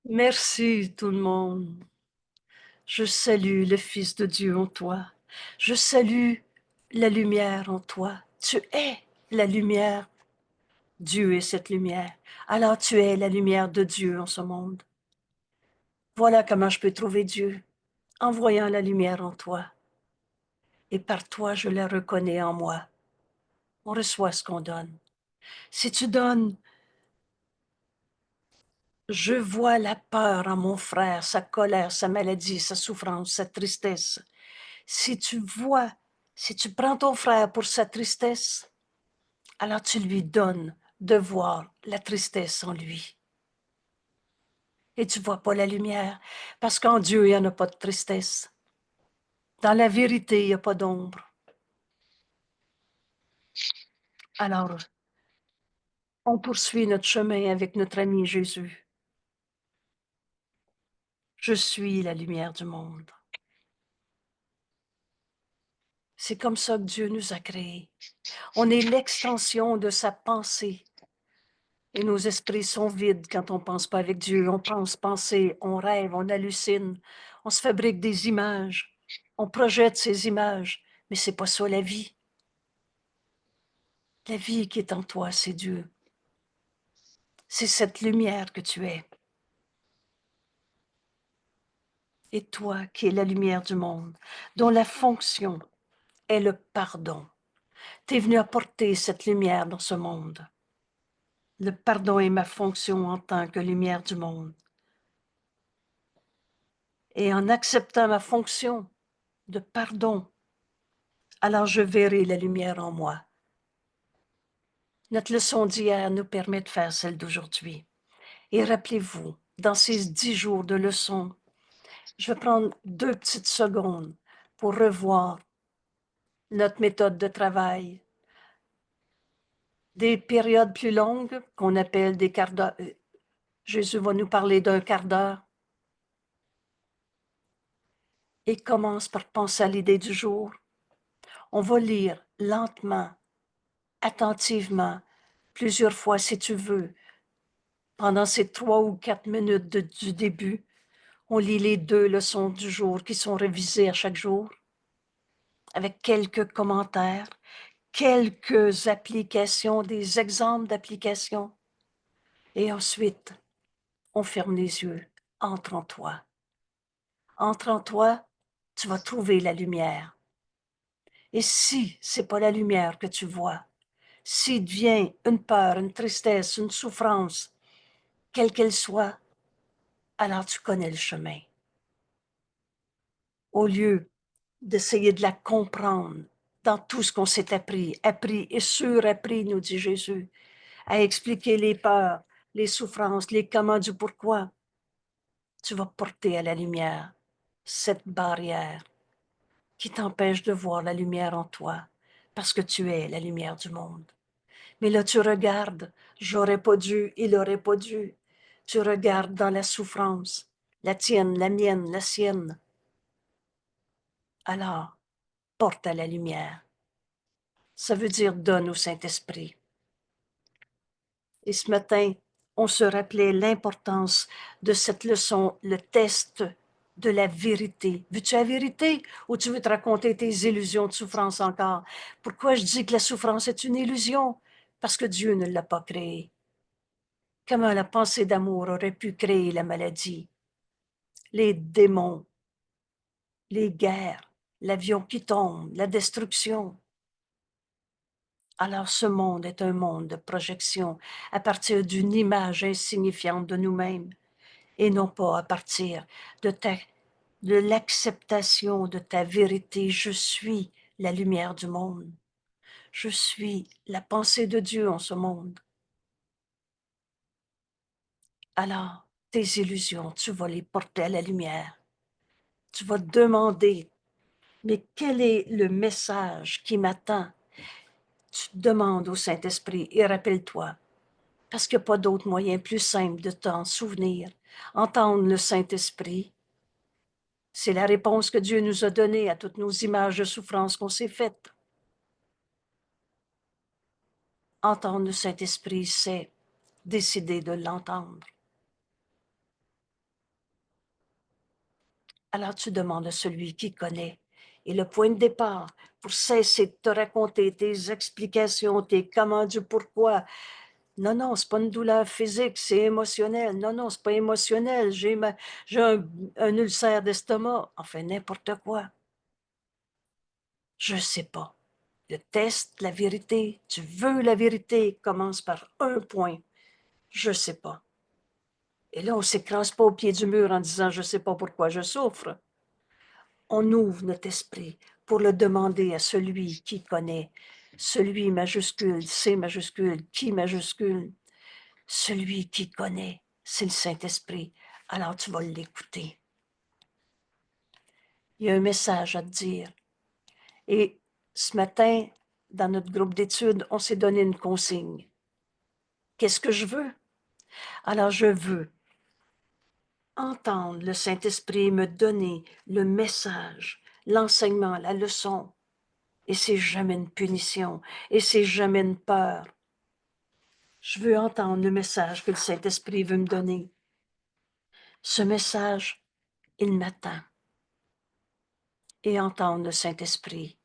Merci tout le monde. Je salue le Fils de Dieu en toi. Je salue la lumière en toi. Tu es la lumière. Dieu est cette lumière. Alors tu es la lumière de Dieu en ce monde. Voilà comment je peux trouver Dieu, en voyant la lumière en toi. Et par toi, je la reconnais en moi. On reçoit ce qu'on donne. Si tu donnes, je vois la peur en mon frère, sa colère, sa maladie, sa souffrance, sa tristesse. Si tu vois, si tu prends ton frère pour sa tristesse, alors tu lui donnes de voir la tristesse en lui. Et tu ne vois pas la lumière, parce qu'en Dieu, il n'y en a pas de tristesse. Dans la vérité, il n'y a pas d'ombre. Alors, on poursuit notre chemin avec notre ami Jésus. Je suis la lumière du monde. C'est comme ça que Dieu nous a créés. On est l'extension de sa pensée. Et nos esprits sont vides quand on ne pense pas avec Dieu. On pense penser, on rêve, on hallucine, on se fabrique des images, on projette ces images, mais c'est pas ça la vie. La vie qui est en toi, c'est Dieu. C'est cette lumière que tu es. Et toi qui es la lumière du monde, dont la fonction est le pardon. Tu es venu apporter cette lumière dans ce monde. Le pardon est ma fonction en tant que lumière du monde. Et en acceptant ma fonction de pardon, alors je verrai la lumière en moi. Notre leçon d'hier nous permet de faire celle d'aujourd'hui. Et rappelez-vous, dans ces 10 jours de leçon, je vais prendre 2 petites secondes pour revoir notre méthode de travail. Des périodes plus longues qu'on appelle des quarts d'heure. Jésus va nous parler d'un quart d'heure. Et commence par penser à l'idée du jour. On va lire lentement, attentivement, plusieurs fois si tu veux. Pendant ces 3 ou 4 minutes du début, on lit les 2 leçons du jour qui sont révisées à chaque jour, avec quelques commentaires, quelques applications, des exemples d'applications. Et ensuite, on ferme les yeux. Entre en toi. Entre en toi, tu vas trouver la lumière. Et si c'est pas la lumière que tu vois, s'il devient une peur, une tristesse, une souffrance, quelle qu'elle soit, alors tu connais le chemin. Au lieu d'essayer de la comprendre dans tout ce qu'on s'est appris et surappris, nous dit Jésus, à expliquer les peurs, les souffrances, les comment du pourquoi, tu vas porter à la lumière cette barrière qui t'empêche de voir la lumière en toi, parce que tu es la lumière du monde. Mais là, tu regardes, j'aurais pas dû, il aurait pas dû. Tu regardes dans la souffrance, la tienne, la mienne, la sienne. Alors, porte à la lumière. Ça veut dire donne au Saint-Esprit. Et ce matin, on se rappelait l'importance de cette leçon, le test de la vérité. Veux-tu la vérité ou tu veux te raconter tes illusions de souffrance encore? Pourquoi je dis que la souffrance est une illusion? Parce que Dieu ne l'a pas créée. Comment la pensée d'amour aurait pu créer la maladie, les démons, les guerres, l'avion qui tombe, la destruction? Alors ce monde est un monde de projection à partir d'une image insignifiante de nous-mêmes et non pas à partir de l'acceptation de ta vérité. Je suis la lumière du monde. Je suis la pensée de Dieu en ce monde. Alors, tes illusions, tu vas les porter à la lumière. Tu vas te demander, mais quel est le message qui m'attend? Tu demandes au Saint-Esprit et rappelle-toi, parce qu'il n'y a pas d'autre moyen plus simple de t'en souvenir. Entendre le Saint-Esprit, c'est la réponse que Dieu nous a donnée à toutes nos images de souffrance qu'on s'est faites. Entendre le Saint-Esprit, c'est décider de l'entendre. Alors tu demandes à celui qui connaît. Et le point de départ pour cesser de te raconter tes explications, tes comment du pourquoi. Non, non, c'est pas une douleur physique, c'est émotionnel. Non, non, c'est pas émotionnel. J'ai un ulcère d'estomac. Enfin, n'importe quoi. Je sais pas. Le test, la vérité, tu veux la vérité, commence par un point. Je sais pas. Et là, on s'écrase pas au pied du mur en disant je sais pas pourquoi je souffre. On ouvre notre esprit pour le demander à celui qui connaît, celui majuscule, C majuscule, qui majuscule, celui qui connaît, c'est le Saint-Esprit. Alors tu vas l'écouter. Il y a un message à te dire. Et ce matin, dans notre groupe d'études, on s'est donné une consigne. Qu'est-ce que je veux? Alors je veux entendre le Saint-Esprit me donner le message, l'enseignement, la leçon. Et c'est jamais une punition, et c'est jamais une peur. Je veux entendre le message que le Saint-Esprit veut me donner. Ce message, il m'attend. Et entendre le Saint-Esprit,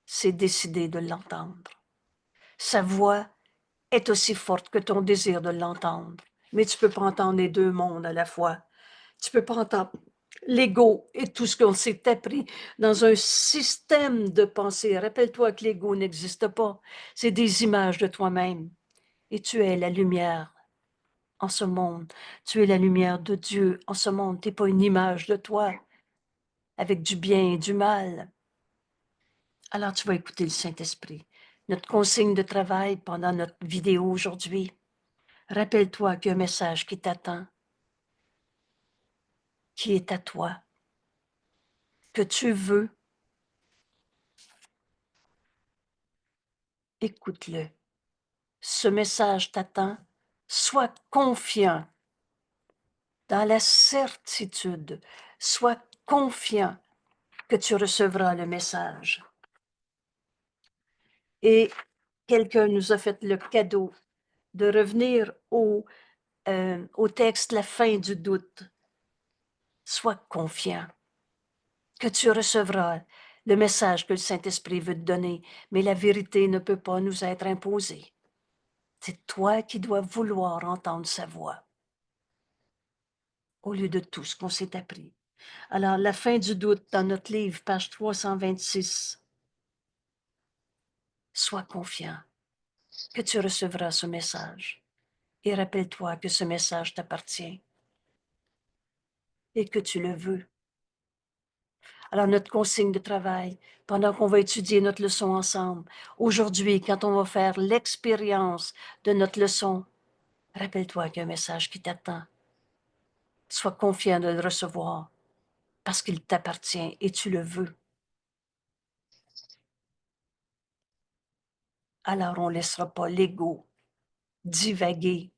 c'est décider de l'entendre. Sa voix est aussi forte que ton désir de l'entendre. Mais tu ne peux pas entendre les deux mondes à la fois. Tu ne peux pas entendre l'ego et tout ce qu'on s'est appris dans un système de pensée. Rappelle-toi que l'ego n'existe pas. C'est des images de toi-même. Et tu es la lumière en ce monde. Tu es la lumière de Dieu en ce monde. Tu n'es pas une image de toi avec du bien et du mal. Alors tu vas écouter le Saint-Esprit. Notre consigne de travail pendant notre vidéo aujourd'hui. Rappelle-toi qu'il y a un message qui t'attend, qui est à toi, que tu veux. Écoute-le. Ce message t'attend. Sois confiant dans la certitude. Sois confiant que tu recevras le message. Et quelqu'un nous a fait le cadeau de revenir au texte La fin du doute. Sois confiant que tu recevras le message que le Saint-Esprit veut te donner, mais la vérité ne peut pas nous être imposée. C'est toi qui dois vouloir entendre sa voix au lieu de tout ce qu'on s'est appris. Alors, La fin du doute dans notre livre, page 326. Sois confiant que tu recevras ce message. Et rappelle-toi que ce message t'appartient et que tu le veux. Alors, notre consigne de travail, pendant qu'on va étudier notre leçon ensemble, aujourd'hui, quand on va faire l'expérience de notre leçon, rappelle-toi qu'il y a un message qui t'attend. Sois confiant de le recevoir parce qu'il t'appartient et tu le veux. Alors, on ne laissera pas l'ego divaguer.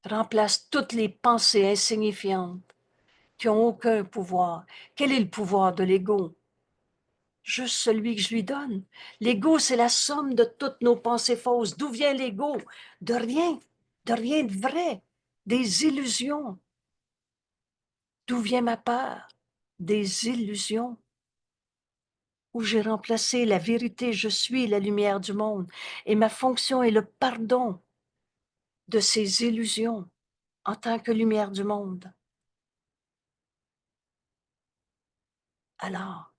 Remplace toutes les pensées insignifiantes qui n'ont aucun pouvoir. Quel est le pouvoir de l'ego? Juste celui que je lui donne. L'ego, c'est la somme de toutes nos pensées fausses. D'où vient l'ego? De rien de vrai, des illusions. D'où vient ma peur? Des illusions. Où j'ai remplacé la vérité, je suis la lumière du monde. Et ma fonction est le pardon de ces illusions en tant que lumière du monde. Alors,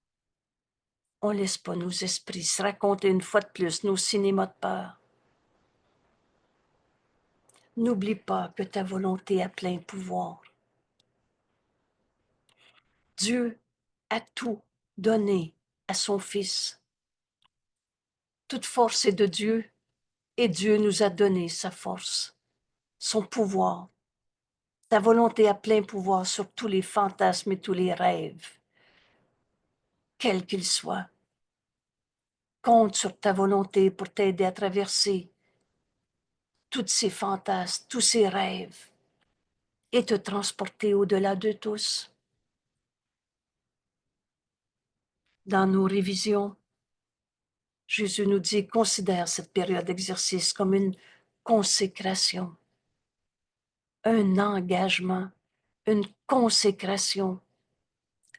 on ne laisse pas nos esprits se raconter une fois de plus nos cinémas de peur. N'oublie pas que ta volonté a plein pouvoir. Dieu a tout donné à son Fils. Toute force est de Dieu et Dieu nous a donné sa force, son pouvoir. Ta volonté a plein pouvoir sur tous les fantasmes et tous les rêves, quels qu'ils soient. Compte sur ta volonté pour t'aider à traverser tous ces fantasmes, tous ces rêves et te transporter au-delà de tous. Dans nos révisions, Jésus nous dit, considère cette période d'exercice comme une consécration, un engagement, une consécration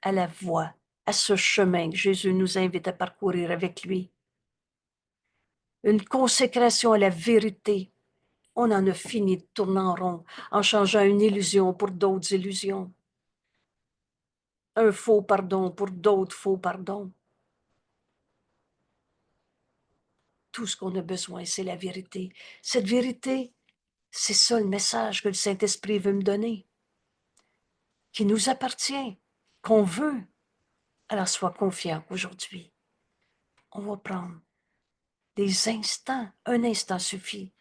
à la voie, à ce chemin que Jésus nous invite à parcourir avec lui. Une consécration à la vérité. On en a fini de tourner en rond, en changeant une illusion pour d'autres illusions. Un faux pardon pour d'autres faux pardons. Tout ce qu'on a besoin, c'est la vérité. Cette vérité, c'est ça le message que le Saint-Esprit veut me donner, qui nous appartient, qu'on veut. Alors sois confiant qu'aujourd'hui, on va prendre des instants, un instant suffit.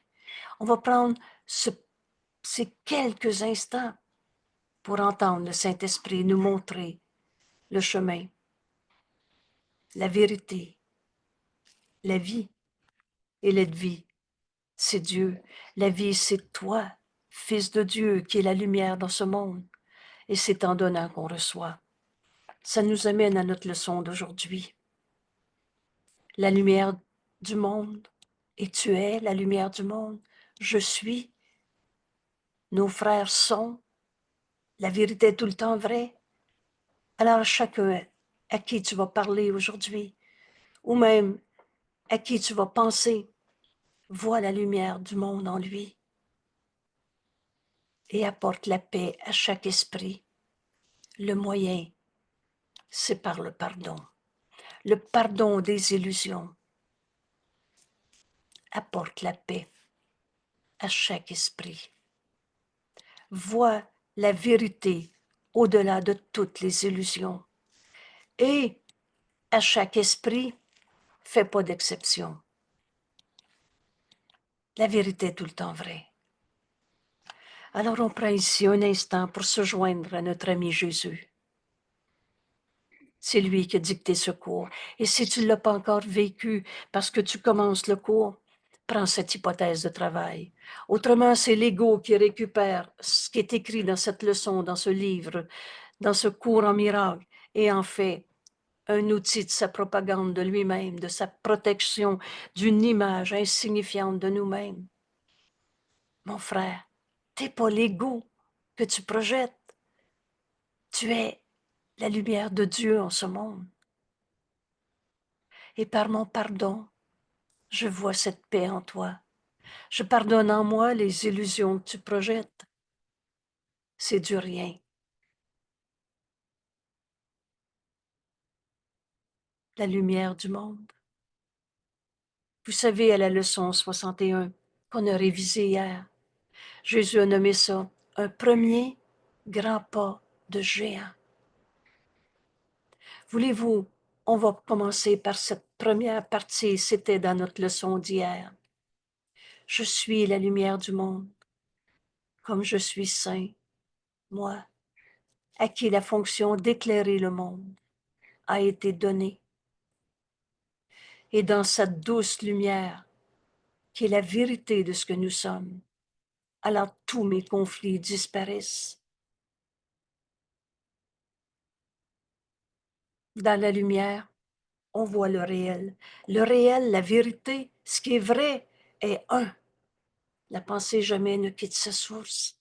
On va prendre ces quelques instants pour entendre le Saint-Esprit nous montrer le chemin, la vérité, la vie. Et la vie, c'est Dieu. La vie, c'est toi, Fils de Dieu, qui est la lumière dans ce monde. Et c'est en donnant qu'on reçoit. Ça nous amène à notre leçon d'aujourd'hui. La lumière du monde. Et tu es la lumière du monde. Je suis. Nos frères sont. La vérité est tout le temps vraie. Alors chacun à qui tu vas parler aujourd'hui, ou même à qui tu vas penser, vois la lumière du monde en lui et apporte la paix à chaque esprit. Le moyen, c'est par le pardon. Le pardon des illusions apporte la paix à chaque esprit. Vois la vérité au-delà de toutes les illusions. Et à chaque esprit, fais pas d'exception. La vérité est tout le temps vraie. Alors on prend ici un instant pour se joindre à notre ami Jésus. C'est lui qui a dicté ce cours. Et si tu ne l'as pas encore vécu parce que tu commences le cours, prends cette hypothèse de travail. Autrement, c'est l'ego qui récupère ce qui est écrit dans cette leçon, dans ce livre, dans ce cours en miracle, et en fait un outil de sa propagande de lui-même, de sa protection d'une image insignifiante de nous-mêmes. Mon frère, t'es pas l'ego que tu projettes. Tu es la lumière de Dieu en ce monde. Et par mon pardon, je vois cette paix en toi. Je pardonne en moi les illusions que tu projettes. C'est du rien. La lumière du monde. Vous savez, à la leçon 61 qu'on a révisée hier, Jésus a nommé ça un premier grand pas de géant. Voulez-vous, on va commencer par cette première partie, c'était dans notre leçon d'hier. Je suis la lumière du monde, comme je suis saint, moi, à qui la fonction d'éclairer le monde a été donnée. Et dans cette douce lumière, qui est la vérité de ce que nous sommes, alors tous mes conflits disparaissent. Dans la lumière, on voit le réel. Le réel, la vérité, ce qui est vrai est un. La pensée jamais ne quitte sa source.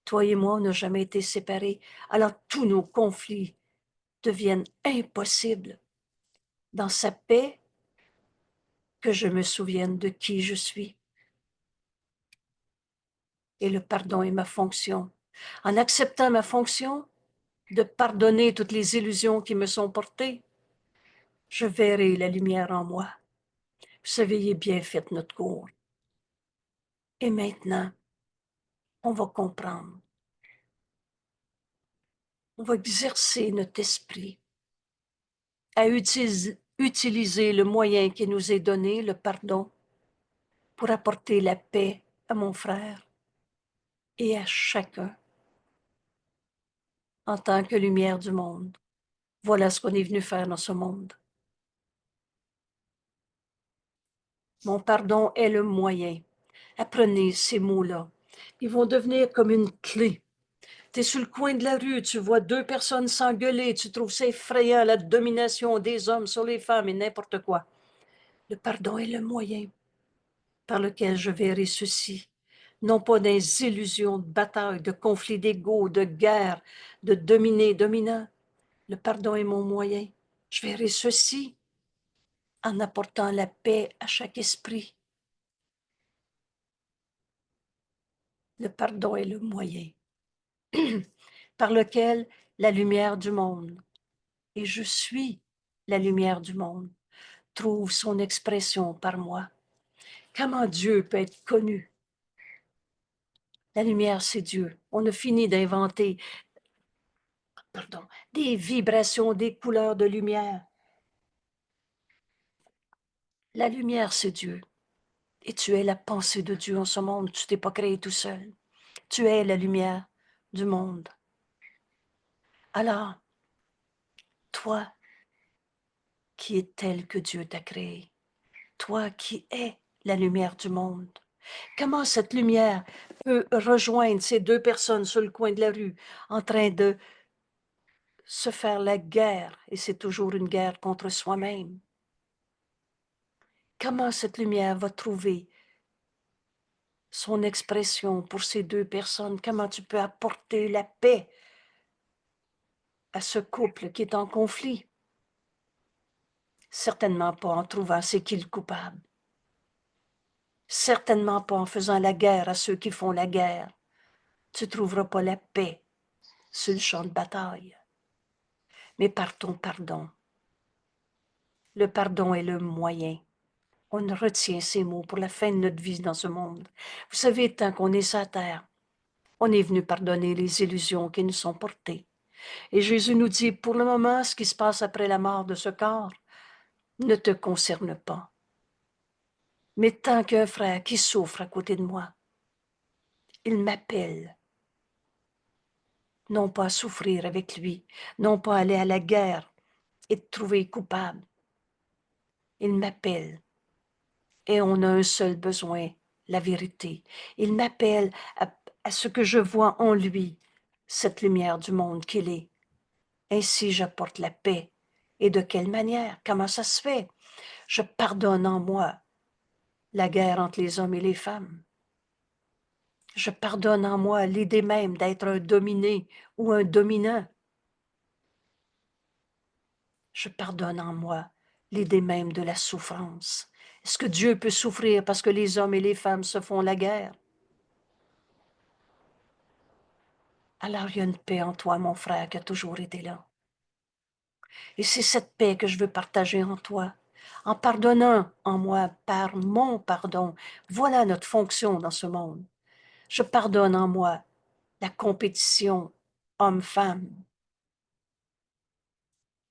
Toi et moi, on n'a jamais été séparés. Alors tous nos conflits deviennent impossibles. Dans sa paix, que je me souvienne de qui je suis. Et le pardon est ma fonction. En acceptant ma fonction de pardonner toutes les illusions qui me sont portées, je verrai la lumière en moi. Vous savez, il est bien fait notre cours. Et maintenant, on va comprendre. On va exercer notre esprit à utiliser le moyen qui nous est donné, le pardon, pour apporter la paix à mon frère et à chacun en tant que lumière du monde. Voilà ce qu'on est venu faire dans ce monde. Mon pardon est le moyen. Apprenez ces mots-là. Ils vont devenir comme une clé. Tu es sur le coin de la rue, tu vois deux personnes s'engueuler, tu trouves ça effrayant, la domination des hommes sur les femmes et n'importe quoi. Le pardon est le moyen par lequel je verrai ceci. non pas des illusions de bataille, de conflits d'ego, de guerre, de dominer, dominant. Le pardon est mon moyen. Je verrai ceci en apportant la paix à chaque esprit. Le pardon est le moyen par lequel la lumière du monde, et je suis la lumière du monde, trouve son expression par moi. Comment Dieu peut être connu? La lumière, c'est Dieu. On a fini d'inventer, des vibrations, des couleurs de lumière. La lumière, c'est Dieu. Et tu es la pensée de Dieu en ce monde. Tu t'es pas créé tout seul. Tu es la lumière du monde. Alors, toi qui es tel que Dieu t'a créé, toi qui es la lumière du monde, comment cette lumière peut rejoindre ces deux personnes sur le coin de la rue en train de se faire la guerre, et c'est toujours une guerre contre soi-même. Comment cette lumière va trouver son expression pour ces deux personnes? Comment tu peux apporter la paix à ce couple qui est en conflit? Certainement pas en trouvant c'est qui le coupable. Certainement pas en faisant la guerre à ceux qui font la guerre. Tu ne trouveras pas la paix sur le champ de bataille. Mais par ton pardon. Le pardon est le moyen. On retient ces mots pour la fin de notre vie dans ce monde. Vous savez, tant qu'on est sur la terre, on est venu pardonner les illusions qui nous sont portées. Et Jésus nous dit, pour le moment, ce qui se passe après la mort de ce corps ne te concerne pas. Mais tant qu'un frère qui souffre à côté de moi, il m'appelle, non pas à souffrir avec lui, non pas à aller à la guerre et te trouver coupable. Il m'appelle et on a un seul besoin, la vérité. Il m'appelle à ce que je vois en lui, cette lumière du monde qu'il est. Ainsi j'apporte la paix. Et de quelle manière? Comment ça se fait? Je pardonne en moi la guerre entre les hommes et les femmes. Je pardonne en moi l'idée même d'être un dominé ou un dominant. Je pardonne en moi l'idée même de la souffrance. Est-ce que Dieu peut souffrir parce que les hommes et les femmes se font la guerre? Alors il y a une paix en toi, mon frère, qui a toujours été là. Et c'est cette paix que je veux partager en toi, en pardonnant en moi par mon pardon. Voilà notre fonction dans ce monde. Je pardonne en moi la compétition homme-femme.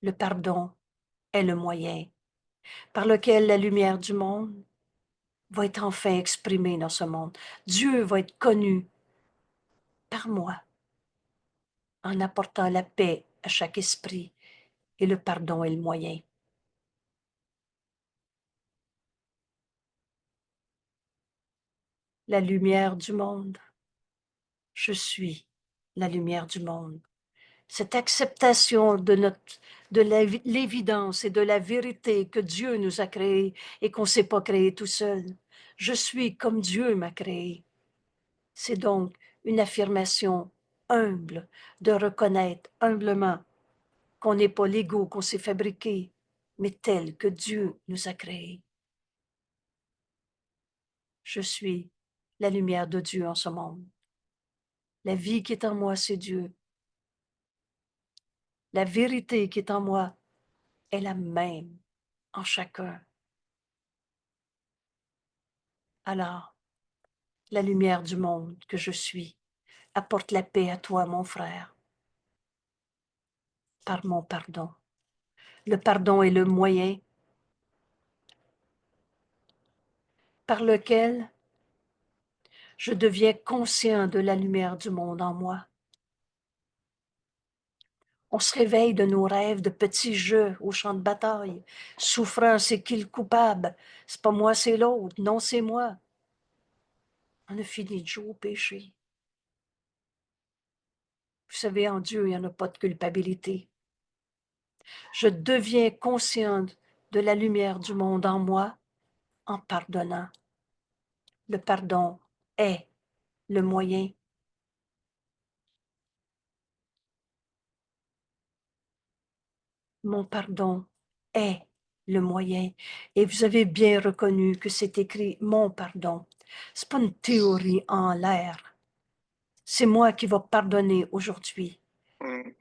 Le pardon est le moyen par lequel la lumière du monde va être enfin exprimée dans ce monde. Dieu va être connu par moi en apportant la paix à chaque esprit, et le pardon est le moyen. La lumière du monde. Je suis la lumière du monde. Cette acceptation de l'évidence et de la vérité que Dieu nous a créés et qu'on ne s'est pas créé tout seul. Je suis comme Dieu m'a créé. C'est donc une affirmation humble de reconnaître humblement qu'on n'est pas l'ego qu'on s'est fabriqué, mais tel que Dieu nous a créés. Je suis la lumière de Dieu en ce monde. La vie qui est en moi, c'est Dieu. La vérité qui est en moi est la même en chacun. Alors, la lumière du monde que je suis apporte la paix à toi, mon frère, par mon pardon. Le pardon est le moyen par lequel je deviens conscient de la lumière du monde en moi. On se réveille de nos rêves de petits jeux au champ de bataille. Souffrant, c'est qui le coupable? C'est pas moi, c'est l'autre. Non, c'est moi. On a fini de jouer au péché. Vous savez, en Dieu, il n'y en a pas de culpabilité. Je deviens consciente de la lumière du monde en moi en pardonnant. Le pardon est le moyen. Mon pardon est le moyen. Et vous avez bien reconnu que c'est écrit mon pardon. C'est pas une théorie en l'air. C'est moi qui vais pardonner aujourd'hui. Mm.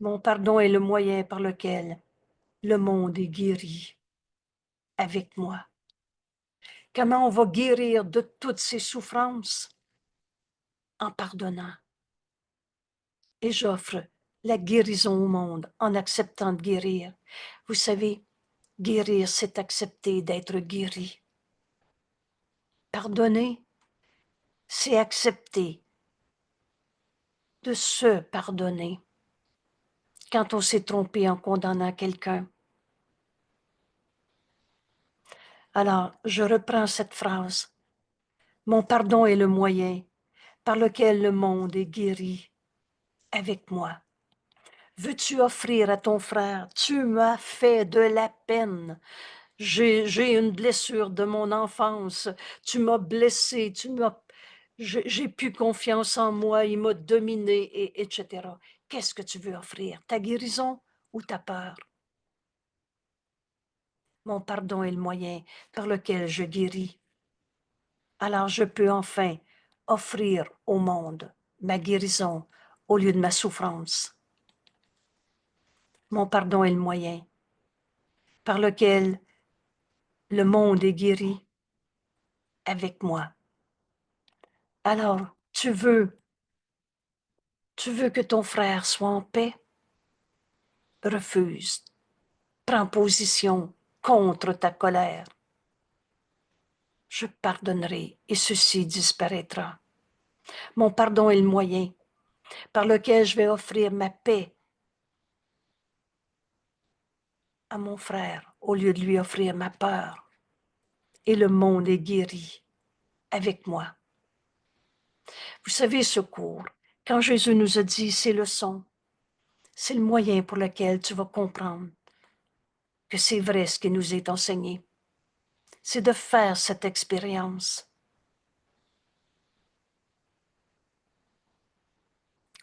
Mon pardon est le moyen par lequel le monde est guéri avec moi. Comment on va guérir de toutes ces souffrances? En pardonnant. Et j'offre la guérison au monde en acceptant de guérir. Vous savez, guérir, c'est accepter d'être guéri. Pardonner, c'est accepter de se pardonner quand on s'est trompé en condamnant quelqu'un. Alors, je reprends cette phrase. Mon pardon est le moyen par lequel le monde est guéri avec moi. Veux-tu offrir à ton frère, tu m'as fait de la peine. J'ai une blessure de mon enfance. Tu m'as blessé, j'ai plus confiance en moi, il m'a dominé, etc. Qu'est-ce que tu veux offrir? Ta guérison ou ta peur? Mon pardon est le moyen par lequel je guéris. Alors je peux enfin offrir au monde ma guérison au lieu de ma souffrance. Mon pardon est le moyen par lequel le monde est guéri avec moi. Alors, tu veux que ton frère soit en paix? Refuse. Prends position contre ta colère. Je pardonnerai et ceci disparaîtra. Mon pardon est le moyen par lequel je vais offrir ma paix à mon frère au lieu de lui offrir ma peur. Et le monde est guéri avec moi. Vous savez, secours, quand Jésus nous a dit ces leçons, c'est le moyen pour lequel tu vas comprendre que c'est vrai ce qui nous est enseigné. C'est de faire cette expérience.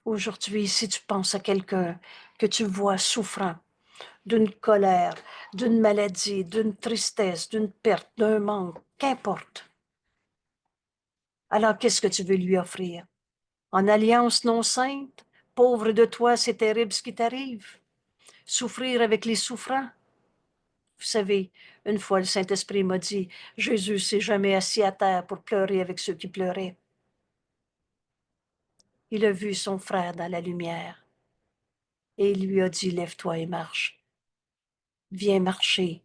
Aujourd'hui, si tu penses à quelqu'un que tu vois souffrant d'une colère, d'une maladie, d'une tristesse, d'une perte, d'un manque, qu'importe. Alors, qu'est-ce que tu veux lui offrir? En alliance non sainte, pauvre de toi, c'est terrible ce qui t'arrive. Souffrir avec les souffrants. Vous savez, une fois le Saint-Esprit m'a dit, Jésus s'est jamais assis à terre pour pleurer avec ceux qui pleuraient. Il a vu son frère dans la lumière et il lui a dit, lève-toi et marche. Viens marcher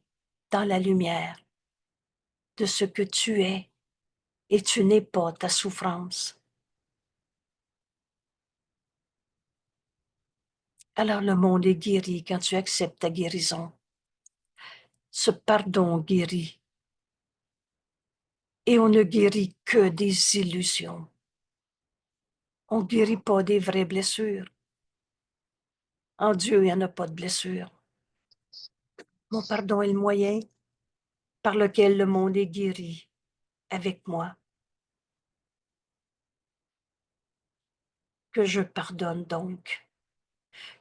dans la lumière de ce que tu es et tu n'es pas ta souffrance. Alors le monde est guéri quand tu acceptes ta guérison. Ce pardon guérit. Et on ne guérit que des illusions. On ne guérit pas des vraies blessures. En Dieu, il n'y en a pas de blessures. Mon pardon est le moyen par lequel le monde est guéri avec moi. Que je pardonne donc.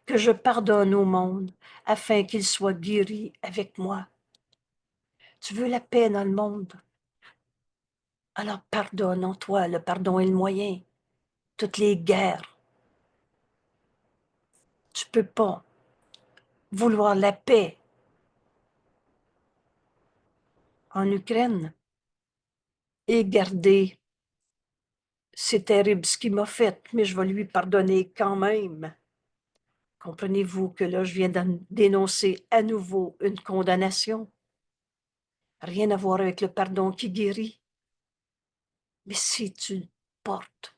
Que je pardonne au monde afin qu'il soit guéri avec moi. Tu veux la paix dans le monde? Alors pardonne en toi, le pardon est le moyen. Toutes les guerres. Tu peux pas vouloir la paix en Ukraine et garder c'est terrible ce qu'il m'a fait, mais je vais lui pardonner quand même. Comprenez-vous que là, je viens de dénoncer à nouveau une condamnation? Rien à voir avec le pardon qui guérit. Mais si tu portes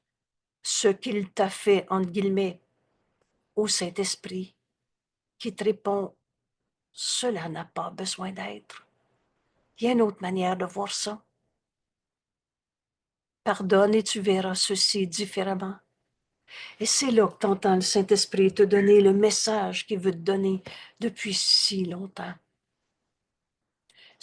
ce qu'il t'a fait, entre guillemets, au Saint-Esprit, qui te répond, cela n'a pas besoin d'être. Il y a une autre manière de voir ça. Pardonne et tu verras ceci différemment. Et c'est là que tu entends le Saint-Esprit te donner le message qu'il veut te donner depuis si longtemps.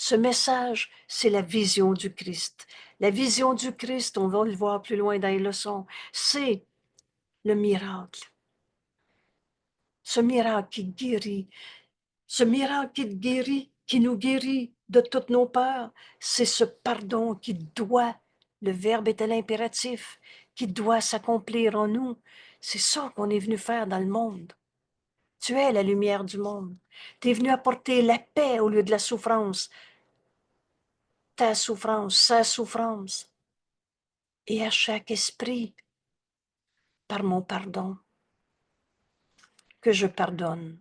Ce message, c'est la vision du Christ. La vision du Christ, on va le voir plus loin dans les leçons, c'est le miracle. Ce miracle qui guérit, ce miracle qui guérit, qui nous guérit de toutes nos peurs, c'est ce pardon qui doit, le verbe est à l'impératif, qui doit s'accomplir en nous. C'est ça qu'on est venu faire dans le monde. Tu es la lumière du monde. Tu es venu apporter la paix au lieu de la souffrance. Ta souffrance, sa souffrance. Et à chaque esprit, par mon pardon, que je pardonne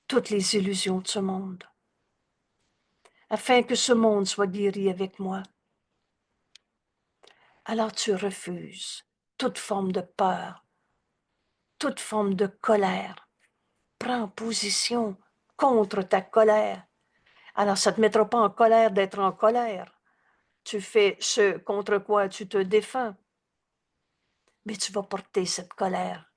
toutes les illusions de ce monde, afin que ce monde soit guéri avec moi. Alors tu refuses toute forme de peur, toute forme de colère. Prends position contre ta colère. Alors ça ne te mettra pas en colère d'être en colère. Tu fais ce contre quoi tu te défends. Mais tu vas porter cette colère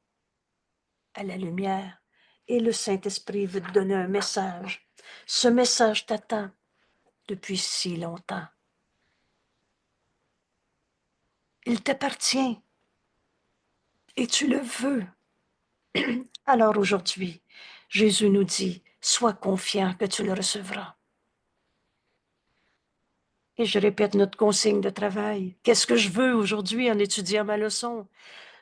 à la lumière. Et le Saint-Esprit veut te donner un message. Ce message t'attend depuis si longtemps. Il t'appartient et tu le veux. Alors aujourd'hui, Jésus nous dit, sois confiant que tu le recevras. Et je répète notre consigne de travail. Qu'est-ce que je veux aujourd'hui en étudiant ma leçon?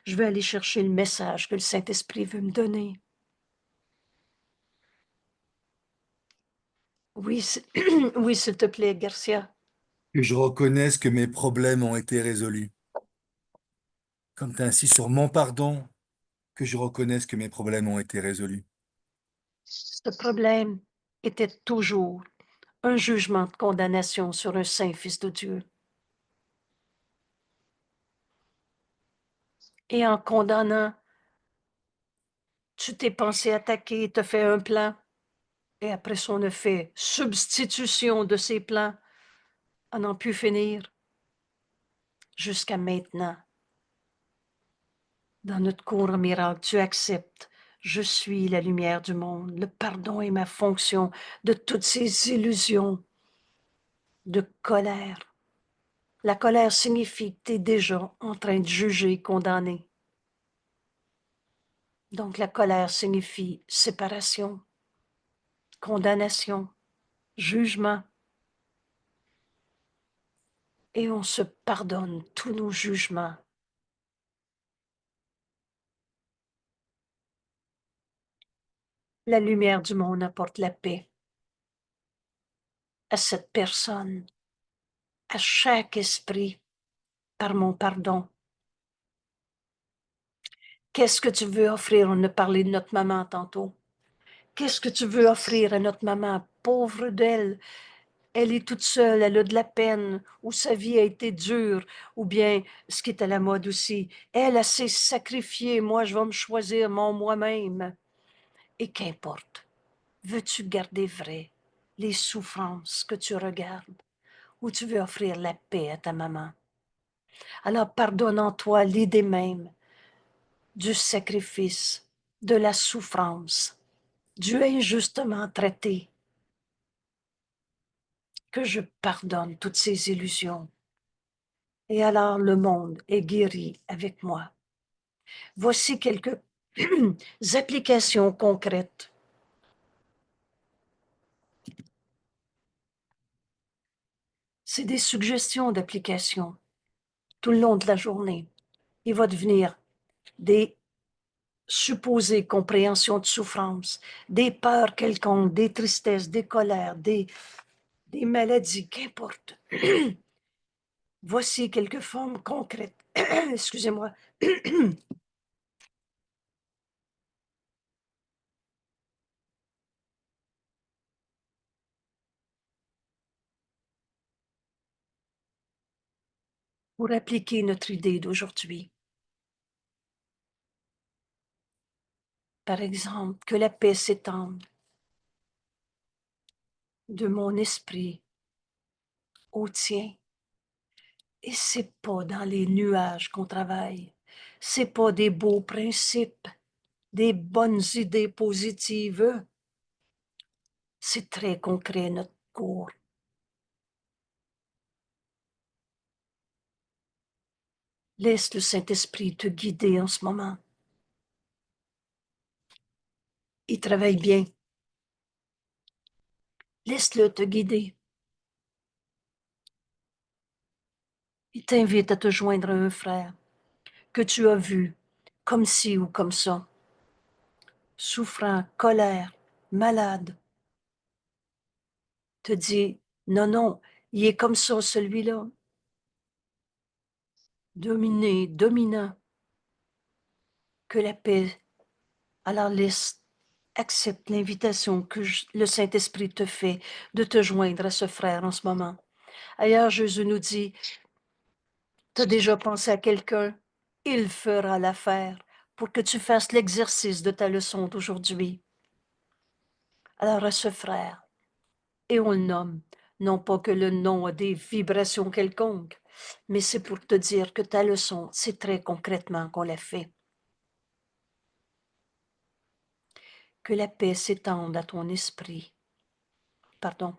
Je veux aller chercher le message que le Saint-Esprit veut me donner. Oui, oui, s'il te plaît, Garcia. Que je reconnaisse que mes problèmes ont été résolus. Comme tu insistes sur mon pardon, que je reconnaisse que mes problèmes ont été résolus. Ce problème était toujours un jugement de condamnation sur un saint Fils de Dieu. Et en condamnant, tu t'es pensé attaquer, tu as fait un plan, et après ça, on a fait substitution de ces plans à n'en plus finir jusqu'à maintenant. Dans notre cours en miracle, tu acceptes. Je suis la lumière du monde. Le pardon est ma fonction de toutes ces illusions de colère. La colère signifie que tu es déjà en train de juger et condamner. Donc la colère signifie séparation, condamnation, jugement. Et on se pardonne tous nos jugements. La lumière du monde apporte la paix à cette personne, à chaque esprit, par mon pardon. Qu'est-ce que tu veux offrir? On a parlé de notre maman tantôt. Qu'est-ce que tu veux offrir à notre maman? Pauvre d'elle, elle est toute seule, elle a de la peine, ou sa vie a été dure, ou bien, ce qui est à la mode aussi, elle s'est sacrifiée, moi je vais me choisir moi-même. Et qu'importe, veux-tu garder vrai les souffrances que tu regardes, ou tu veux offrir la paix à ta maman? Alors pardonne en toi l'idée même du sacrifice, de la souffrance, du injustement traité, que je pardonne toutes ces illusions. Et alors le monde est guéri avec moi. Voici quelques applications concrètes. C'est des suggestions d'applications tout le long de la journée. Il va devenir des supposées compréhensions de souffrance, des peurs quelconques, des tristesses, des colères, des maladies, qu'importe. Voici quelques formes concrètes. Excusez-moi. Pour appliquer notre idée d'aujourd'hui. Par exemple, que la paix s'étende de mon esprit au tien. Et c'est pas dans les nuages qu'on travaille. C'est pas des beaux principes, des bonnes idées positives. C'est très concret, notre cours. Laisse le Saint-Esprit te guider en ce moment. Il travaille bien. Laisse-le te guider. Il t'invite à te joindre à un frère que tu as vu comme ci ou comme ça, souffrant, colère, malade. Te dit, non, non, il est comme ça, celui-là. Dominé, dominant. Que la paix. Alors laisse, accepte l'invitation que le Saint-Esprit te fait de te joindre à ce frère en ce moment. Ailleurs, Jésus nous dit, tu as déjà pensé à quelqu'un, il fera l'affaire pour que tu fasses l'exercice de ta leçon d'aujourd'hui. Alors à ce frère, et on le nomme, non pas que le nom a des vibrations quelconques, mais c'est pour te dire que ta leçon, c'est très concrètement qu'on l'a fait. Que la paix s'étende à ton esprit. Pardon.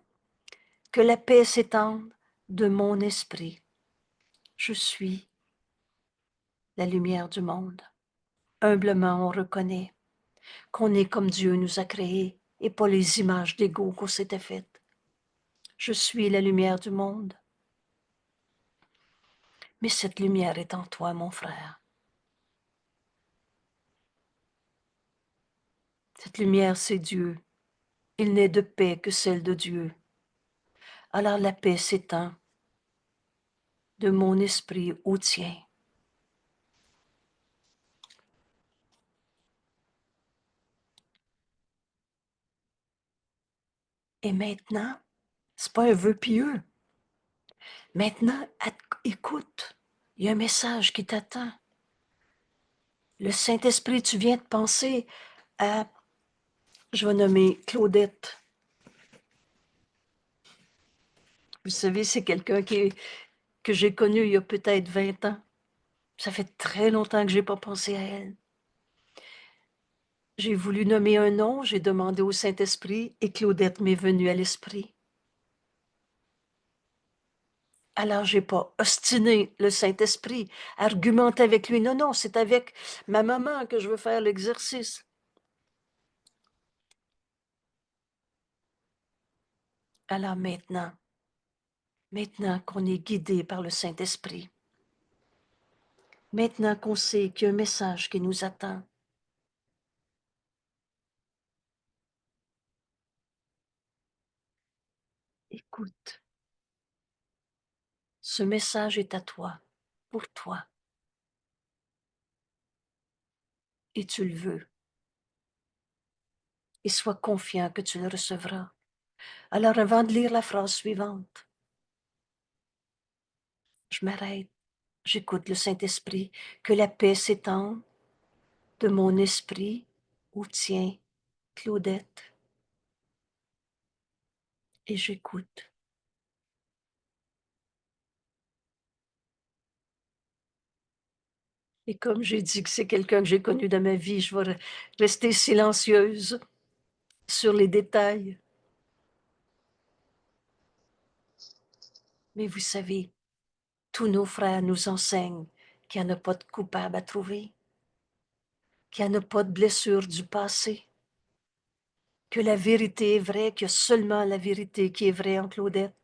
Que la paix s'étende de mon esprit. Je suis la lumière du monde. Humblement, on reconnaît qu'on est comme Dieu nous a créés et pas les images d'ego qu'on s'était faites. Je suis la lumière du monde. Mais cette lumière est en toi, mon frère. Cette lumière, c'est Dieu. Il n'est de paix que celle de Dieu. Alors la paix s'étend de mon esprit au tien. Et maintenant, c'est pas un vœu pieux. Maintenant, écoute, il y a un message qui t'attend. Le Saint-Esprit, tu viens de penser à, je vais nommer Claudette. Vous savez, c'est quelqu'un que j'ai connu il y a peut-être 20 ans. Ça fait très longtemps que je n'ai pas pensé à elle. J'ai voulu nommer un nom, j'ai demandé au Saint-Esprit et Claudette m'est venue à l'esprit. Alors, j'ai pas ostiné le Saint-Esprit, argumenté avec lui. Non, non, c'est avec ma maman que je veux faire l'exercice. Alors maintenant qu'on est guidé par le Saint-Esprit, maintenant qu'on sait qu'il y a un message qui nous attend, écoute, ce message est à toi, pour toi, et tu le veux. Et sois confiant que tu le recevras. Alors, avant de lire la phrase suivante, je m'arrête, j'écoute le Saint-Esprit, que la paix s'étende de mon esprit au tien, Claudette, et j'écoute. Et comme j'ai dit que c'est quelqu'un que j'ai connu dans ma vie, je vais rester silencieuse sur les détails. Mais vous savez, tous nos frères nous enseignent qu'il n'y en a pas de coupable à trouver, qu'il n'y en a pas de blessure du passé, que la vérité est vraie, qu'il y a seulement la vérité qui est vraie en Claudette.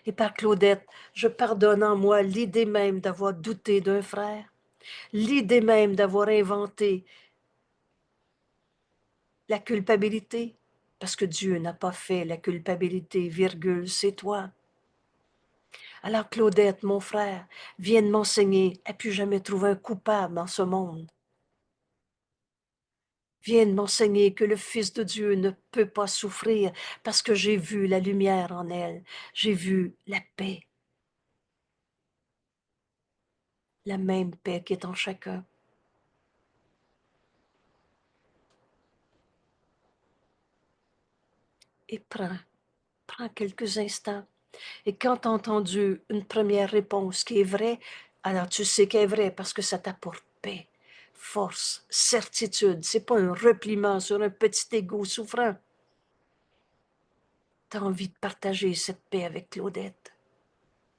Et par Claudette, je pardonne en moi l'idée même d'avoir douté d'un frère, l'idée même d'avoir inventé la culpabilité, parce que Dieu n'a pas fait la culpabilité, virgule, c'est toi. Alors Claudette, mon frère, viens de m'enseigner à plus jamais trouver un coupable dans ce monde. Viens de m'enseigner que le Fils de Dieu ne peut pas souffrir parce que j'ai vu la lumière en elle, j'ai vu la paix, la même paix qui est en chacun. Et prends quelques instants. Et quand tu as entendu une première réponse qui est vraie, alors tu sais qu'elle est vraie parce que ça t'apporte paix, force, certitude. C'est pas un repliement sur un petit égo souffrant. Tu as envie de partager cette paix avec Claudette,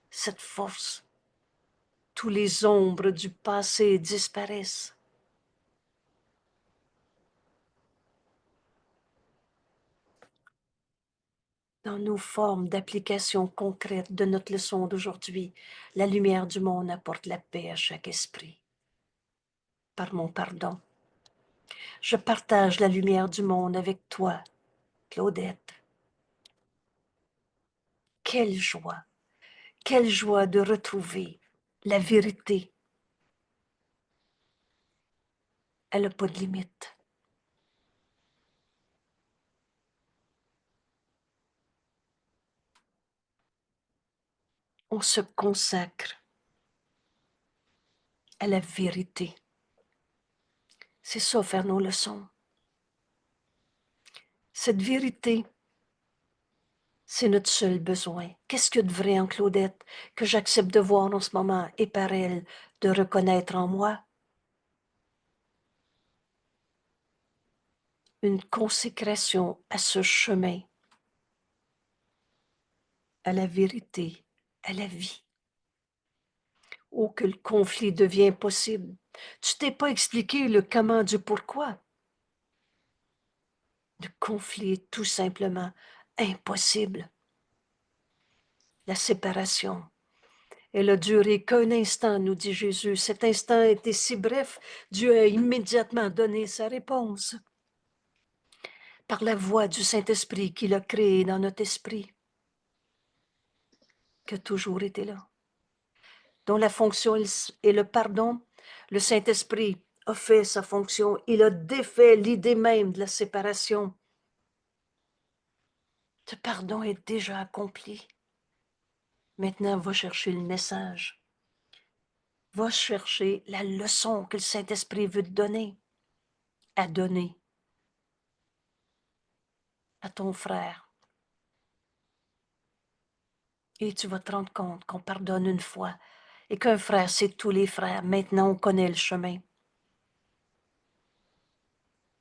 cette force. tous les ombres du passé disparaissent. Dans nos formes d'application concrète de notre leçon d'aujourd'hui, la lumière du monde apporte la paix à chaque esprit. Par mon pardon, je partage la lumière du monde avec toi, Claudette. Quelle joie de retrouver la vérité. Elle n'a pas de limite. On se consacre à la vérité. C'est ça, faire nos leçons. Cette vérité, c'est notre seul besoin. Qu'est-ce qu'il y a de vrai en Claudette que j'accepte de voir en ce moment et par elle de reconnaître en moi? Une consécration à ce chemin, à la vérité, à la vie. Oh, que le conflit devient possible. Tu t'es pas expliqué le comment du pourquoi. Le conflit est tout simplement impossible. La séparation, elle a duré qu'un instant, nous dit Jésus. Cet instant était si bref, Dieu a immédiatement donné sa réponse par la voix du Saint-Esprit qu'il a créé dans notre esprit, qui a toujours été là, dont la fonction est le pardon. Le Saint-Esprit a fait sa fonction. Il a défait l'idée même de la séparation. Ce pardon est déjà accompli. Maintenant, va chercher le message. Va chercher la leçon que le Saint-Esprit veut te donner, à donner à ton frère. Et tu vas te rendre compte qu'on pardonne une fois et qu'un frère, c'est tous les frères. Maintenant, on connaît le chemin.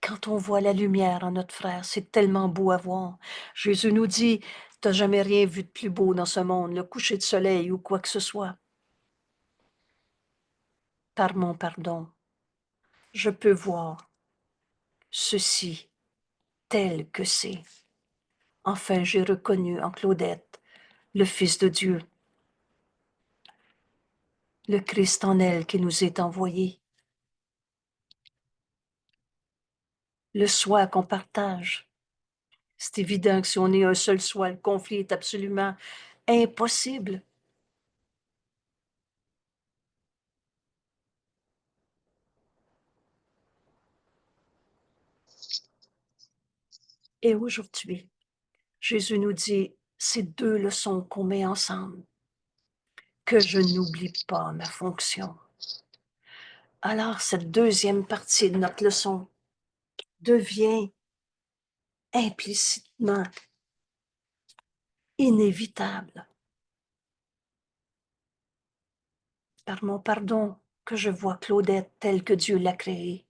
Quand on voit la lumière en notre frère, c'est tellement beau à voir. Jésus nous dit, t'as jamais rien vu de plus beau dans ce monde, le coucher de soleil ou quoi que ce soit. Par mon pardon, je peux voir ceci tel que c'est. Enfin, j'ai reconnu en Claudette le Fils de Dieu, le Christ en elle qui nous est envoyé. Le soi qu'on partage. C'est évident que si on est un seul soi, le conflit est absolument impossible. Et aujourd'hui, Jésus nous dit, ces deux leçons qu'on met ensemble, que je n'oublie pas ma fonction. Alors, cette deuxième partie de notre leçon devient implicitement inévitable. Par mon pardon, que je vois Claudette telle que Dieu l'a créée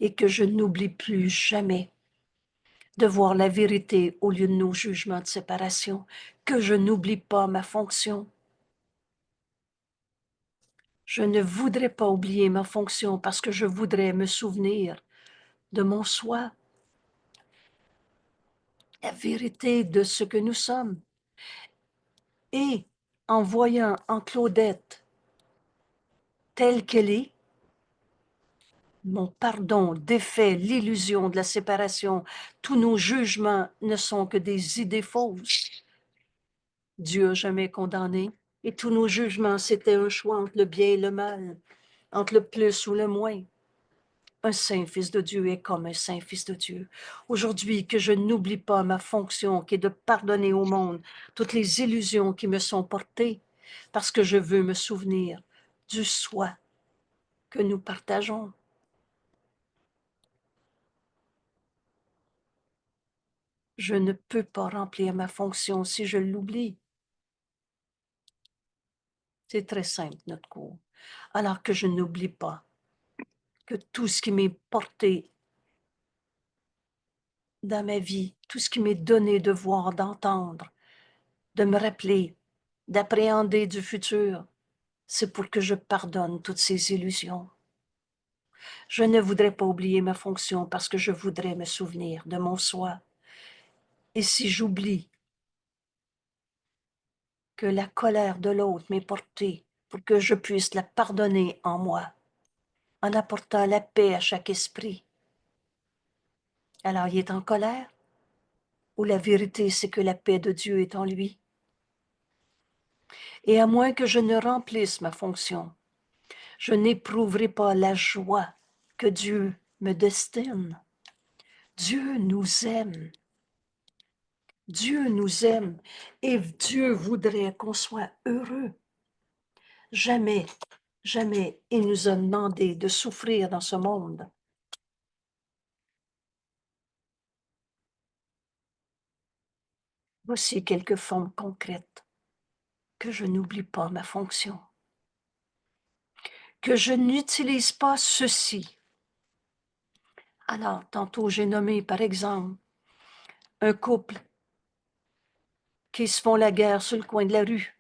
et que je n'oublie plus jamais de voir la vérité au lieu de nos jugements de séparation, que je n'oublie pas ma fonction. Je ne voudrais pas oublier ma fonction parce que je voudrais me souvenir de mon soi, la vérité de ce que nous sommes. Et en voyant en Claudette telle qu'elle est, mon pardon défait l'illusion de la séparation. Tous nos jugements ne sont que des idées fausses. Dieu n'a jamais condamné. Et tous nos jugements, c'était un choix entre le bien et le mal, entre le plus ou le moins. Un saint fils de Dieu est comme un saint fils de Dieu. Aujourd'hui, que je n'oublie pas ma fonction qui est de pardonner au monde toutes les illusions qui me sont portées, parce que je veux me souvenir du soi que nous partageons. Je ne peux pas remplir ma fonction si je l'oublie. C'est très simple, notre cours. Alors que je n'oublie pas que tout ce qui m'est porté dans ma vie, tout ce qui m'est donné de voir, d'entendre, de me rappeler, d'appréhender du futur, c'est pour que je pardonne toutes ces illusions. Je ne voudrais pas oublier ma fonction parce que je voudrais me souvenir de mon soi. Et si j'oublie que la colère de l'autre m'est portée pour que je puisse la pardonner en moi, en apportant la paix à chaque esprit, alors il est en colère? Ou la vérité, c'est que la paix de Dieu est en lui? Et à moins que je ne remplisse ma fonction, je n'éprouverai pas la joie que Dieu me destine. Dieu nous aime. Dieu nous aime et Dieu voudrait qu'on soit heureux. Jamais, jamais il nous a demandé de souffrir dans ce monde. Voici quelques formes concrètes. Que je n'oublie pas ma fonction. Que je n'utilise pas ceci. Alors, tantôt, j'ai nommé, par exemple, un couple qui se font la guerre sur le coin de la rue.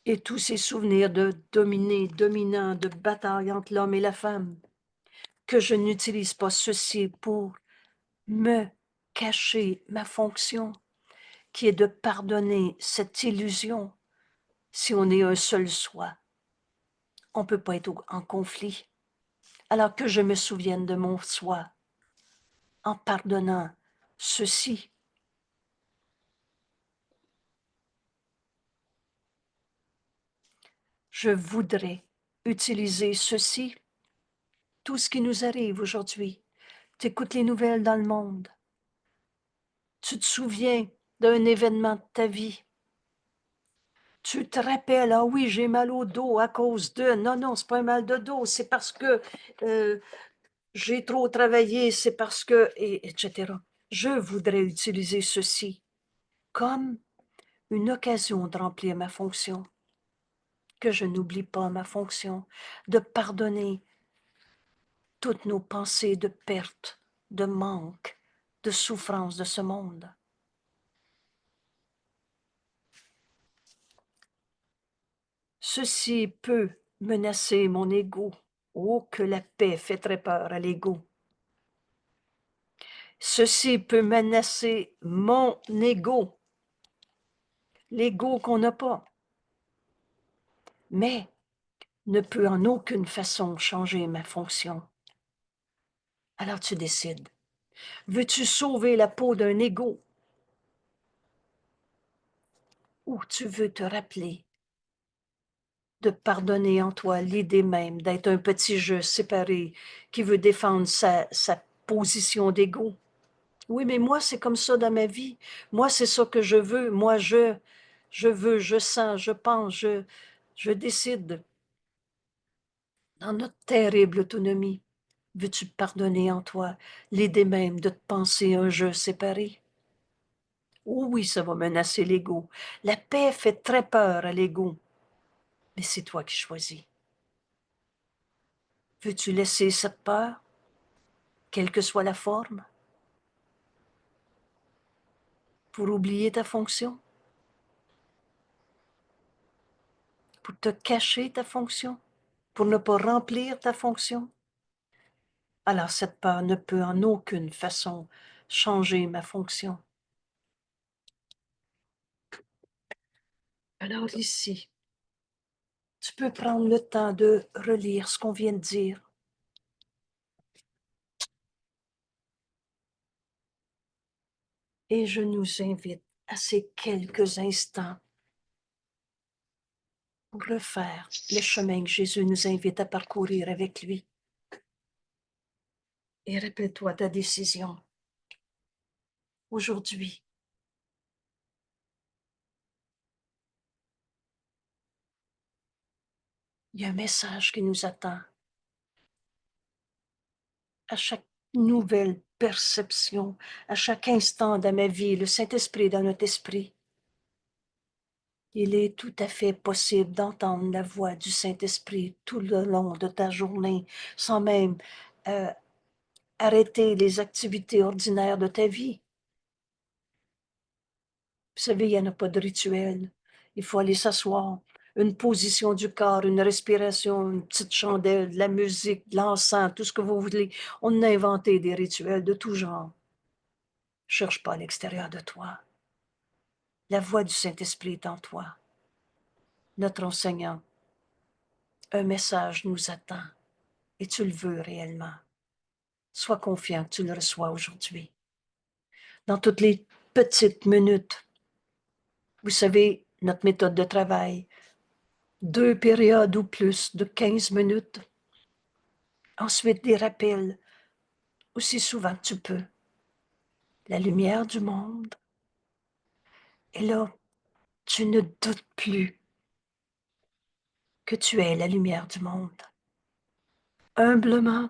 Et tous ces souvenirs de dominer, dominant, de bataille entre l'homme et la femme. Que je n'utilise pas ceci pour me cacher ma fonction, qui est de pardonner cette illusion. Si on est un seul soi, on ne peut pas être en conflit. Alors que je me souvienne de mon soi en pardonnant ceci. Je voudrais utiliser ceci. Tout ce qui nous arrive aujourd'hui. Tu écoutes les nouvelles dans le monde. Tu te souviens d'un événement de ta vie. Tu te rappelles, ah oui, j'ai mal au dos à cause de... Non, non, c'est pas un mal de dos, c'est parce que j'ai trop travaillé, c'est parce que... etc. Je voudrais utiliser ceci comme une occasion de remplir ma fonction. Que je n'oublie pas ma fonction, de pardonner toutes nos pensées de perte, de manque, de souffrance de ce monde. Ceci peut menacer mon ego. Oh, que la paix fait très peur à l'ego. Ceci peut menacer mon ego, l'ego qu'on n'a pas, mais ne peut en aucune façon changer ma fonction. Alors tu décides. Veux-tu sauver la peau d'un ego ou tu veux te rappeler de pardonner en toi l'idée même d'être un petit je séparé qui veut défendre sa position d'ego? Oui, mais moi, c'est comme ça dans ma vie. Moi, c'est ça que je veux. Moi, je veux, je sens, je pense, je décide. Dans notre terrible autonomie, veux-tu pardonner en toi l'idée même de te penser un je séparé? Oh oui, ça va menacer l'ego. La paix fait très peur à l'ego. Mais c'est toi qui choisis. Veux-tu laisser cette peur, quelle que soit la forme, pour oublier ta fonction? Pour te cacher ta fonction? Pour ne pas remplir ta fonction? Alors cette peur ne peut en aucune façon changer ma fonction. Alors ici, tu peux prendre le temps de relire ce qu'on vient de dire. Et je nous invite à ces quelques instants pour refaire le chemin que Jésus nous invite à parcourir avec lui. Et rappelle-toi ta décision. Aujourd'hui, il y a un message qui nous attend. À chaque nouvelle perception, à chaque instant de ma vie, le Saint-Esprit dans notre esprit. Il est tout à fait possible d'entendre la voix du Saint-Esprit tout le long de ta journée, sans même arrêter les activités ordinaires de ta vie. Vous savez, il n'y en a pas de rituel, Il faut aller s'asseoir. Une position du corps, une respiration, une petite chandelle, de la musique, de l'encens, tout ce que vous voulez. On a inventé des rituels de tout genre. Cherche pas à l'extérieur de toi. La voix du Saint-Esprit est en toi. Notre enseignant, un message nous attend et tu le veux réellement. Sois confiant que tu le reçois aujourd'hui. Dans toutes les petites minutes, vous savez, notre méthode de travail, 2 périodes ou plus de 15 minutes. Ensuite, des rappels aussi souvent que tu peux. La lumière du monde. Et là, tu ne doutes plus que tu es la lumière du monde. Humblement,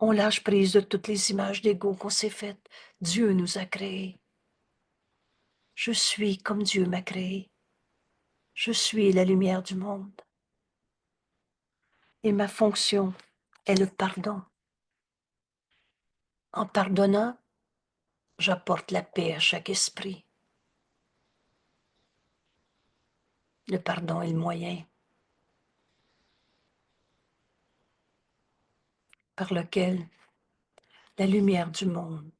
on lâche prise de toutes les images d'ego qu'on s'est faites. Dieu nous a créés. Je suis comme Dieu m'a créé. Je suis la lumière du monde. Et ma fonction est le pardon. En pardonnant, j'apporte la paix à chaque esprit. Le pardon est le moyen par lequel la lumière du monde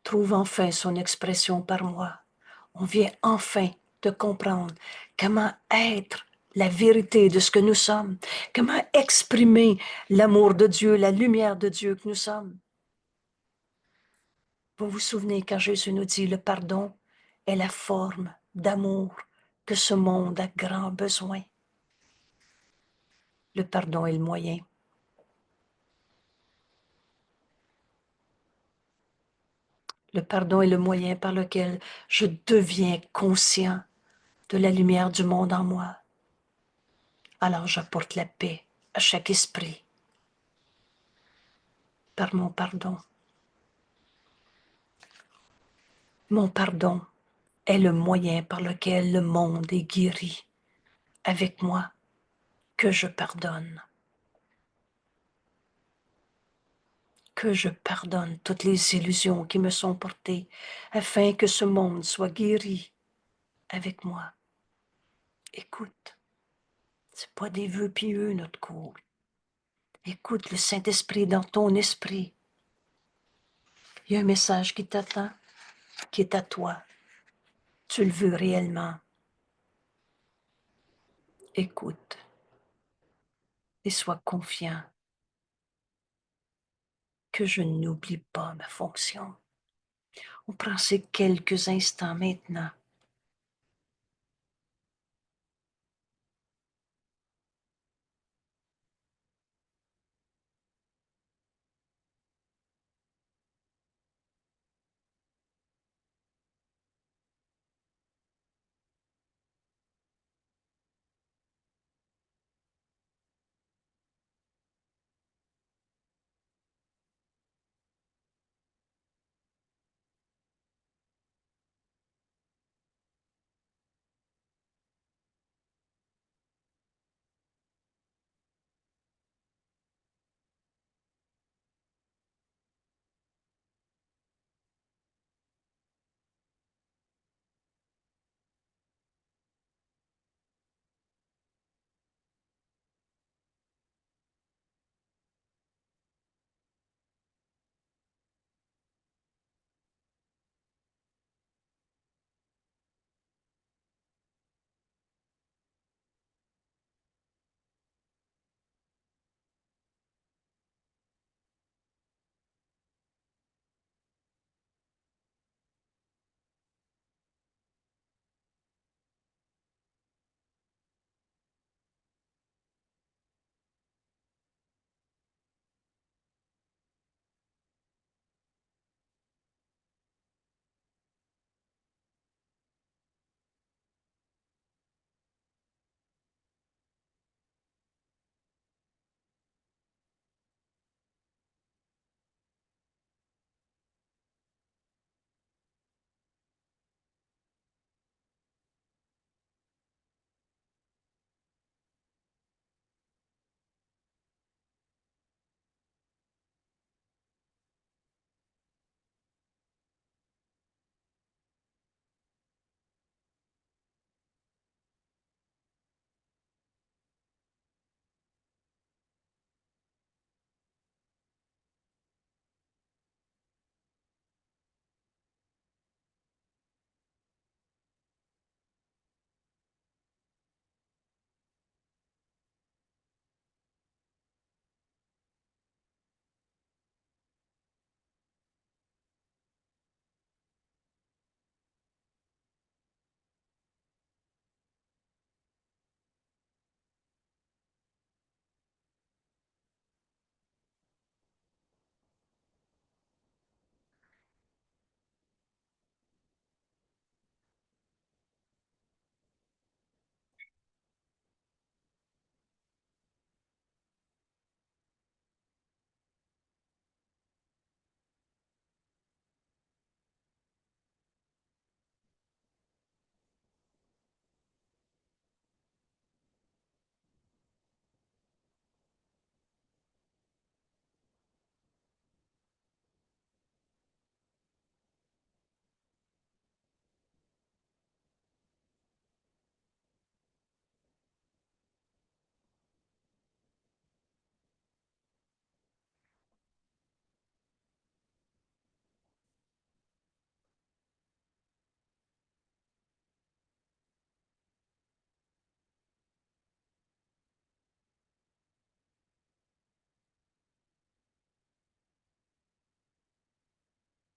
trouve enfin son expression par moi. On vient enfin de comprendre comment être la vérité de ce que nous sommes, comment exprimer l'amour de Dieu, la lumière de Dieu que nous sommes. Vous vous souvenez quand Jésus nous dit le pardon est la forme d'amour que ce monde a grand besoin. Le pardon est le moyen. Le pardon est le moyen par lequel je deviens conscient de la lumière du monde en moi. Alors j'apporte la paix à chaque esprit par mon pardon. Mon pardon est le moyen par lequel le monde est guéri avec moi, que je pardonne. Que je pardonne toutes les illusions qui me sont portées afin que ce monde soit guéri avec moi. Écoute, c'est pas des vœux pieux notre cours. Écoute le Saint-Esprit dans ton esprit. Il y a un message qui t'attend, qui est à toi. Tu le veux réellement. Écoute et sois confiant que je n'oublie pas ma fonction. On prend ces quelques instants maintenant.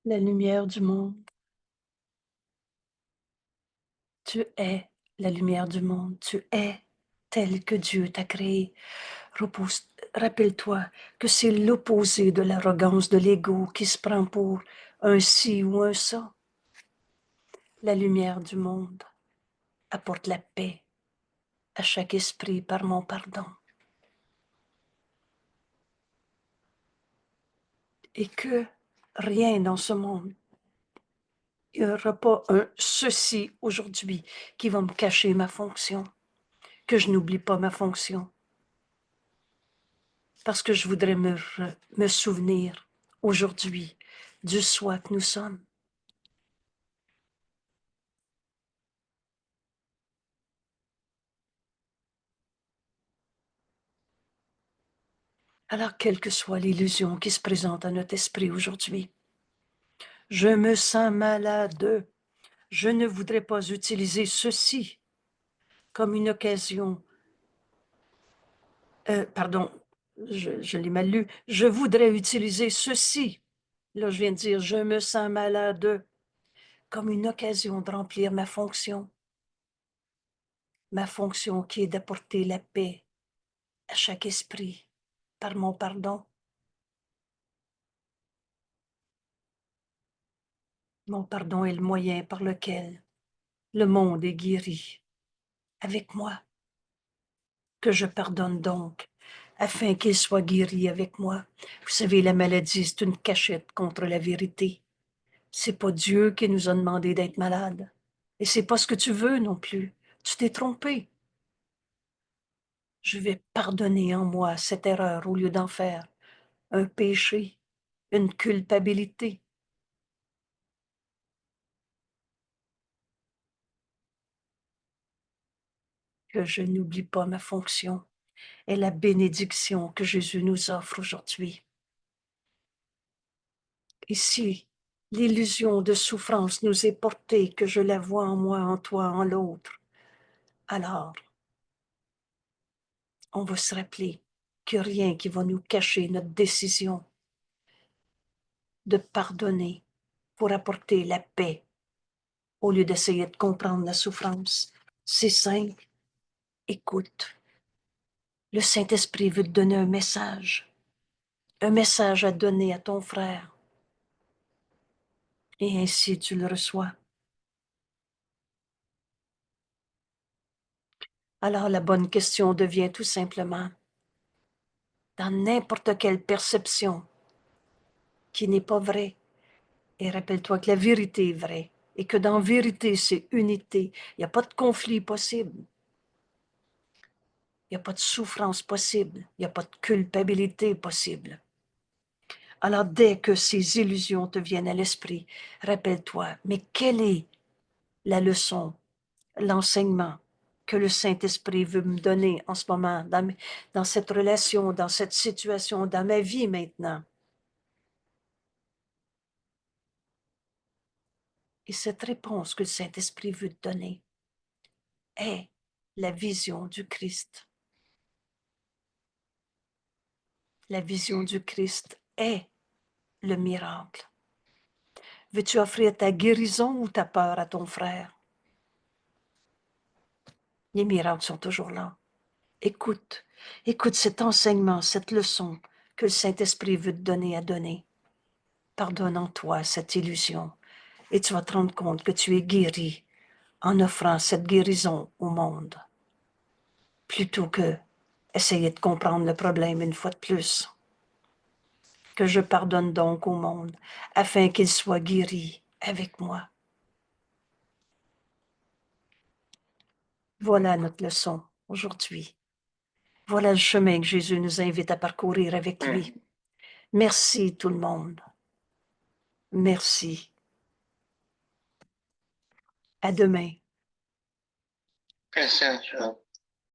la lumière du monde. Tu es la lumière du monde. Tu es tel que Dieu t'a créé. Rappelle-toi que c'est l'opposé de l'arrogance de l'ego qui se prend pour un ci ou un ça. La lumière du monde apporte la paix à chaque esprit par mon pardon. Et que rien dans ce monde, il n'y aura pas un ceci aujourd'hui qui va me cacher ma fonction, que je n'oublie pas ma fonction. Parce que je voudrais me souvenir aujourd'hui du soi que nous sommes. Alors, quelle que soit l'illusion qui se présente à notre esprit aujourd'hui, je me sens malade. Je ne voudrais pas utiliser ceci comme une occasion. Pardon, je l'ai mal lu. Je voudrais utiliser ceci. Là, je viens de dire, je me sens malade comme une occasion de remplir ma fonction. Ma fonction qui est d'apporter la paix à chaque esprit par mon pardon. Mon pardon est le moyen par lequel le monde est guéri avec moi. Que je pardonne donc, afin qu'il soit guéri avec moi. Vous savez, la maladie, c'est une cachette contre la vérité. C'est pas Dieu qui nous a demandé d'être malades. Et c'est pas ce que tu veux non plus. Tu t'es trompé. Je vais pardonner en moi cette erreur au lieu d'en faire un péché, une culpabilité. Que je n'oublie pas ma fonction et la bénédiction que Jésus nous offre aujourd'hui. Et si l'illusion de souffrance nous est portée, que je la vois en moi, en toi, en l'autre, alors on va se rappeler que rien qui va nous cacher notre décision de pardonner pour apporter la paix au lieu d'essayer de comprendre la souffrance. C'est simple. Écoute, le Saint-Esprit veut te donner un message à donner à ton frère. Et ainsi tu le reçois. Alors la bonne question devient tout simplement, dans n'importe quelle perception qui n'est pas vraie, et rappelle-toi que la vérité est vraie, et que dans vérité, c'est unité. Il n'y a pas de conflit possible. Il n'y a pas de souffrance possible. Il n'y a pas de culpabilité possible. Alors, dès que ces illusions te viennent à l'esprit, rappelle-toi, mais quelle est la leçon, l'enseignement que le Saint-Esprit veut me donner en ce moment, dans cette relation, dans cette situation, dans ma vie maintenant? Et cette réponse que le Saint-Esprit veut te donner est la vision du Christ. La vision du Christ est le miracle. Veux-tu offrir ta guérison ou ta peur à ton frère? Les miracles sont toujours là. Écoute cet enseignement, cette leçon que le Saint-Esprit veut te donner à donner. Pardonne en toi cette illusion et tu vas te rendre compte que tu es guéri en offrant cette guérison au monde, plutôt que essayer de comprendre le problème une fois de plus. Que je pardonne donc au monde, afin qu'il soit guéri avec moi. Voilà notre leçon aujourd'hui. Voilà le chemin que Jésus nous invite à parcourir avec lui. Merci tout le monde. Merci. À demain. Merci, Anne.